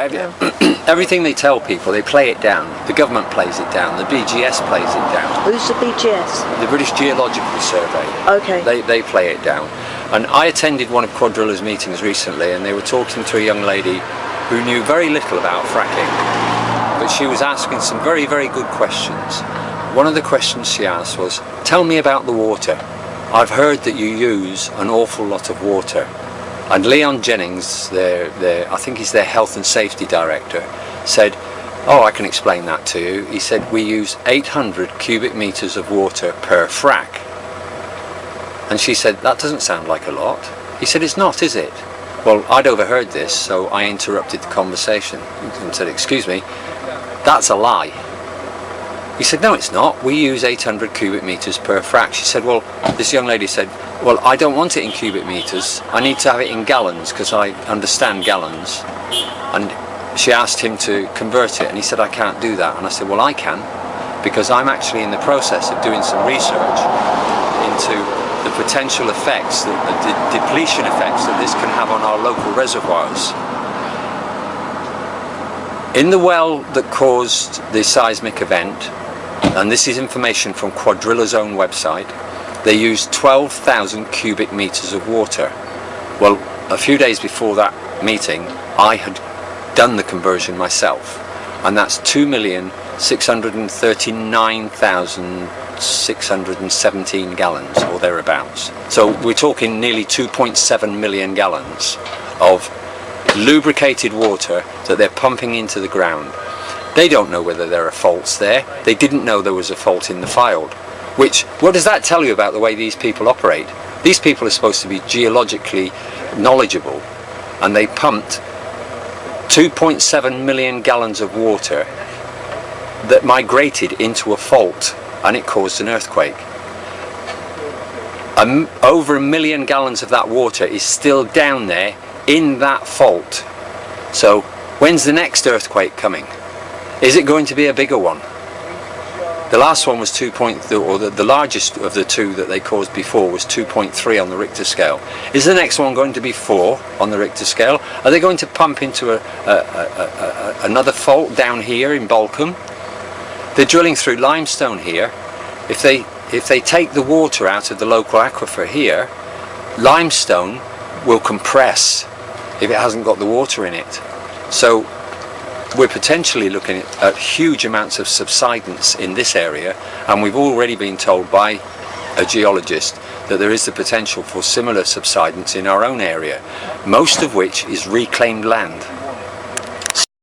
Everything they tell people, they play it down. The government plays it down. The BGS plays it down. Who's the BGS? The British Geological Survey. Okay. They play it down. And I attended one of Quadrilla's meetings recently, and they were talking to a young lady who knew very little about fracking, but she was asking some very, very good questions. One of the questions she asked was, tell me about the water. I've heard that you use an awful lot of water. And Leon Jennings, I think he's their health and safety director, said, oh, I can explain that to you. He said, we use 800 cubic meters of water per frac. And she said, that doesn't sound like a lot. He said, it's not, is it? Well, I'd overheard this, so I interrupted the conversation and said, excuse me, that's a lie. He said, no, it's not. We use 800 cubic meters per frac. She said, well, this young lady said, well, I don't want it in cubic meters. I need to have it in gallons because I understand gallons. And she asked him to convert it, and he said, I can't do that. And I said, well, I can, because I'm actually in the process of doing some research into the potential effects, the depletion effects that this can have on our local reservoirs. In the well that caused the seismic event, and this is information from Quadrilla's own website, they used 12,000 cubic meters of water. Well, a few days before that meeting, I had done the conversion myself, and that's 2,639,617 gallons, or thereabouts. So we're talking nearly 2.7 million gallons of lubricated water that they're pumping into the ground. They don't know whether there are faults there. They didn't know there was a fault in the field. Which, what does that tell you about the way these people operate? These people are supposed to be geologically knowledgeable, and they pumped 2.7 million gallons of water that migrated into a fault, and it caused an earthquake. Over 1 million gallons of that water is still down there in that fault. So when's the next earthquake coming? Is it going to be a bigger one? The last one was the largest of the two that they caused before was 2.3 on the Richter scale. Is the next one going to be 4 on the Richter scale? Are they going to pump into another fault down here in Balcombe? They're drilling through limestone here. If they take the water out of the local aquifer here, limestone will compress if it hasn't got the water in it. So we're potentially looking at huge amounts of subsidence in this area, and we've already been told by a geologist that there is the potential for similar subsidence in our own area, most of which is reclaimed land.